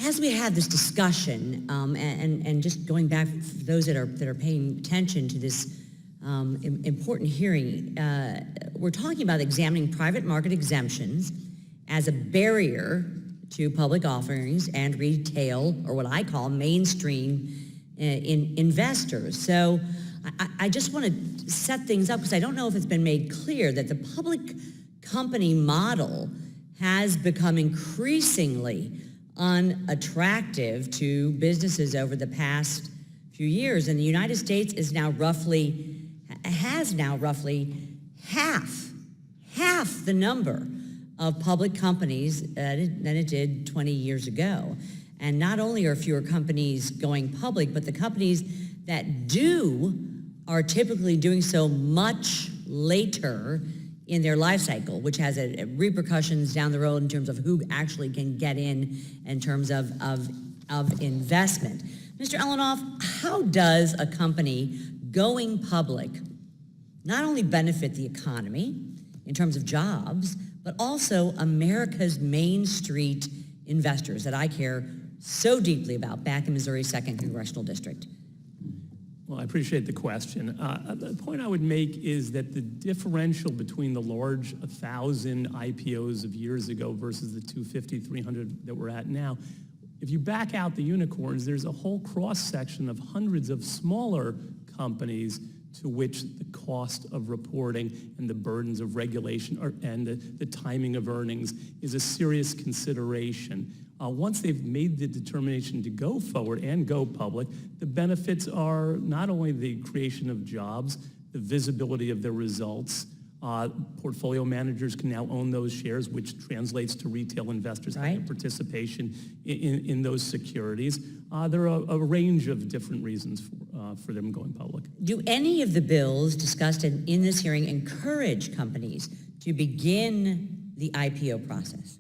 As we had this discussion, and just going back for those that are paying attention to this important hearing, we're talking about examining private market exemptions as a barrier to public offerings and retail, or what I call mainstream investors. So I just want to set things up because I don't know if it's been made clear that the public company model has become increasingly unattractive to businesses over the past few years. And the United States has now roughly half the number of public companies than it did 20 years ago. And not only are fewer companies going public, but the companies that do are typically doing so much later in their life cycle, which has repercussions down the road in terms of who actually can get in terms of investment. Mr. Elinoff, how does a company going public not only benefit the economy in terms of jobs, but also America's Main Street investors that I care so deeply about back in Missouri's 2nd Congressional District? Well, I appreciate the question. The point I would make is that the differential between the large 1,000 IPOs of years ago versus the 250, 300 that we're at now, if you back out the unicorns, there's a whole cross-section of hundreds of smaller companies to which the cost of reporting and the burdens of regulation and the timing of earnings is a serious consideration. Once they've made the determination to go forward and go public, the benefits are not only the creation of jobs, the visibility of their results. Portfolio managers can now own those shares, which translates to retail investors having participation in those securities. There are a range of different reasons for them going public. Do any of the bills discussed in this hearing encourage companies to begin the IPO process?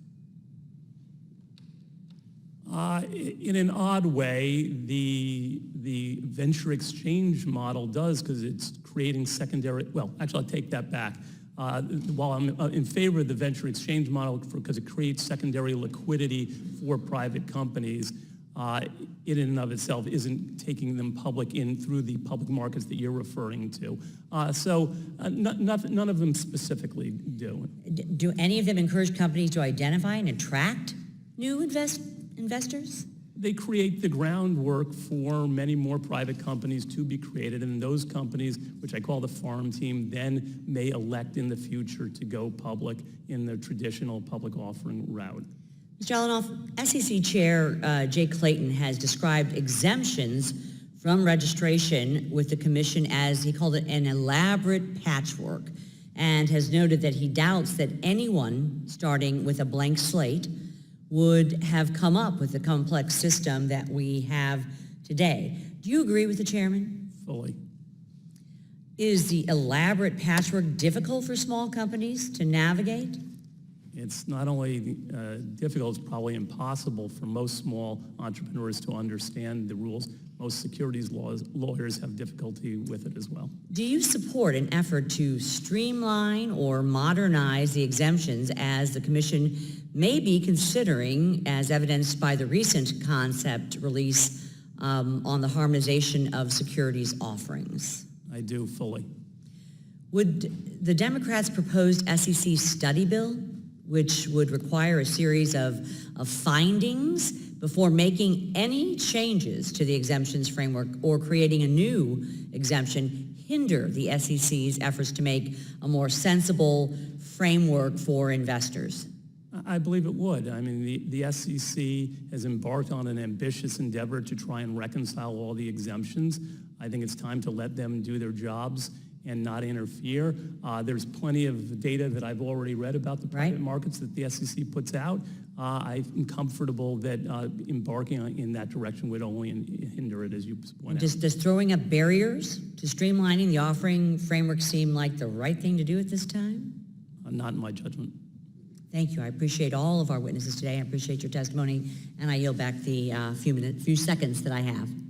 In an odd way, the venture exchange model does, because it's creating secondary, well, actually, I'll take that back. While I'm in favor of the venture exchange model because it creates secondary liquidity for private companies, it in and of itself isn't taking them public in through the public markets that you're referring to. None of them specifically do. Do any of them encourage companies to identify and attract new investors? They create the groundwork for many more private companies to be created, and those companies, which I call the farm team, then may elect in the future to go public in the traditional public offering route. Mr. Elinoff, SEC Chair Jay Clayton has described exemptions from registration with the Commission as, he called it, an elaborate patchwork, and has noted that he doubts that anyone starting with a blank slate would have come up with the complex system that we have today. Do you agree with the chairman? Fully. Is the elaborate patchwork difficult for small companies to navigate? It's not only difficult, it's probably impossible for most small entrepreneurs to understand the rules. Most securities lawyers have difficulty with it as well. Do you support an effort to streamline or modernize the exemptions as the Commission may be considering, as evidenced by the recent concept release on the harmonization of securities offerings? I do, fully. Would the Democrats' proposed SEC study bill, which would require a series of findings before making any changes to the exemptions framework or creating a new exemption, hinder the SEC's efforts to make a more sensible framework for investors? I believe it would. I mean, the SEC has embarked on an ambitious endeavor to try and reconcile all the exemptions. I think it's time to let them do their jobs and not interfere. There's plenty of data that I've already read about the private markets that the SEC puts out. I'm comfortable that embarking in that direction would only hinder it, as you point out. Does throwing up barriers to streamlining the offering framework seem like the right thing to do at this time? Not in my judgment. Thank you. I appreciate all of our witnesses today. I appreciate your testimony, and I yield back the few seconds that I have.